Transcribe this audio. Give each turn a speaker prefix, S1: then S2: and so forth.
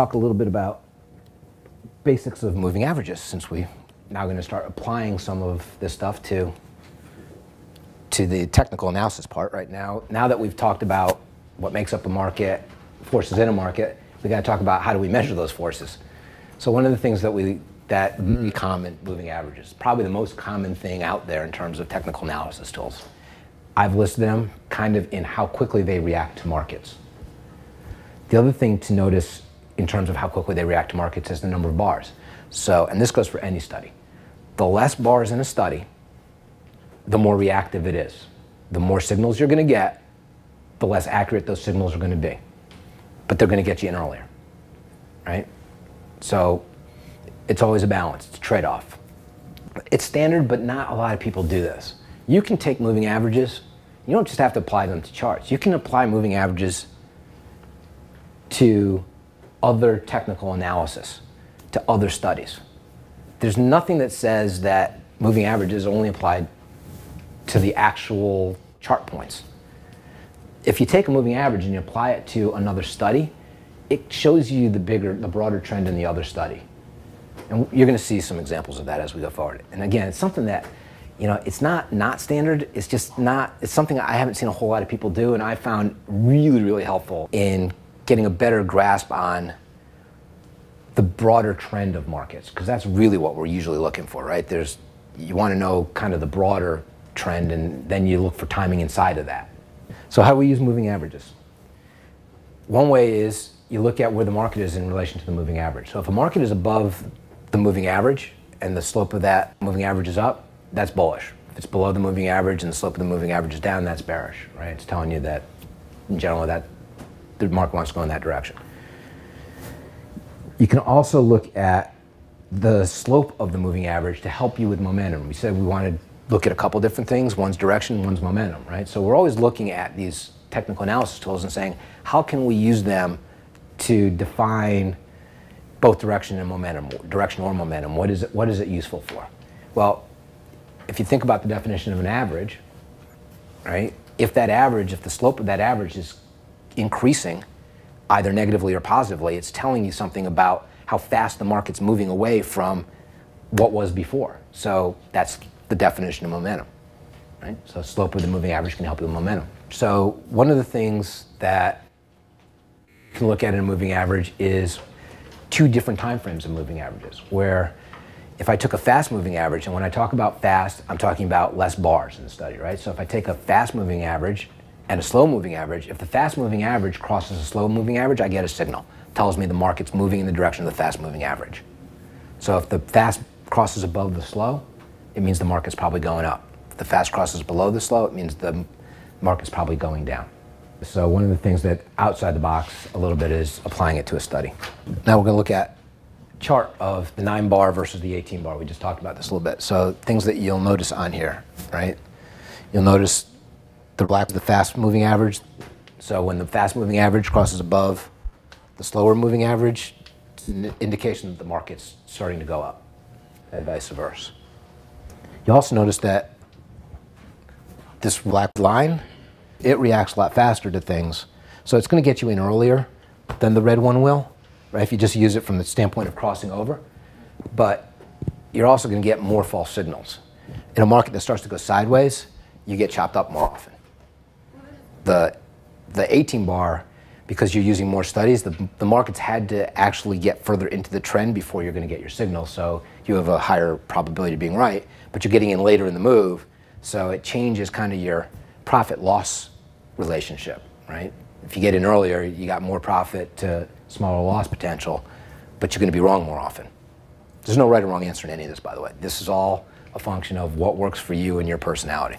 S1: talk a little bit about basics of moving averages, since we're now going to start applying some of this stuff to the technical analysis part right now. Now that we've talked about what makes up a market, forces in a market, we got to talk about how do we measure those forces. So one of the things that really common moving averages, probably the most common thing out there in terms of technical analysis tools. I've listed them kind of in how quickly they react to markets. The other thing to notice in terms of how quickly they react to markets is the number of bars. So, and this goes for any study. The less bars in a study, the more reactive it is. The more signals you're going to get, the less accurate those signals are going to be. But they're going to get you in earlier, right? So it's always a balance, it's a trade-off. It's standard, but not a lot of people do this. You can take moving averages, you don't just have to apply them to charts. You can apply moving averages to other technical analysis, to other studies. There's nothing that says that moving averages are only applied to the actual chart points. If you take a moving average and you apply it to another study, it shows you the broader trend in the other study. And you're going to see some examples of that as we go forward. And again, it's something that, it's not standard. It's just not, it's something I haven't seen a whole lot of people do, and I found really, really helpful in getting a better grasp on the broader trend of markets, because that's really what we're usually looking for, right? You want to know kind of the broader trend, and then you look for timing inside of that. So how do we use moving averages? One way is you look at where the market is in relation to the moving average. So if a market is above the moving average and the slope of that moving average is up, that's bullish. If it's below the moving average and the slope of the moving average is down, that's bearish, right? It's telling you that, in general, that the market wants to go in that direction. You can also look at the slope of the moving average to help you with momentum. We said we wanted to look at a couple different things. One's direction, one's momentum, right? So we're always looking at these technical analysis tools and saying, how can we use them to define both direction and momentum, direction or momentum? What is it useful for? Well, if you think about the definition of an average, right? If the slope of that average is increasing, either negatively or positively, it's telling you something about how fast the market's moving away from what was before. So that's the definition of momentum, right? So slope of the moving average can help you with momentum. So one of the things that you can look at in a moving average is two different time frames of moving averages, where if I took a fast moving average, and when I talk about fast, I'm talking about less bars in the study, right? So if I take a fast moving average and a slow moving average, if the fast moving average crosses a slow moving average, I get a signal. It tells me the market's moving in the direction of the fast moving average. So if the fast crosses above the slow, it means the market's probably going up. If the fast crosses below the slow, it means the market's probably going down. So one of the things that outside the box a little bit is applying it to a study. Now we're going to look at a chart of the 9 bar versus the 18 bar. We just talked about this a little bit. So things that you'll notice on here, right? You'll notice the black is the fast moving average. So when the fast moving average crosses above the slower moving average, it's an indication that the market's starting to go up, and vice versa. You also notice that this black line, it reacts a lot faster to things. So it's going to get you in earlier than the red one will, right? If you just use it from the standpoint of crossing over. But you're also going to get more false signals. In a market that starts to go sideways, you get chopped up more often. The 18 bar, because you're using more studies, the markets had to actually get further into the trend before you're going to get your signal. So you have a higher probability of being right, but you're getting in later in the move. So it changes kind of your profit-loss relationship, right? If you get in earlier, you got more profit to smaller loss potential, but you're going to be wrong more often. There's no right or wrong answer in any of this, by the way. This is all a function of what works for you and your personality.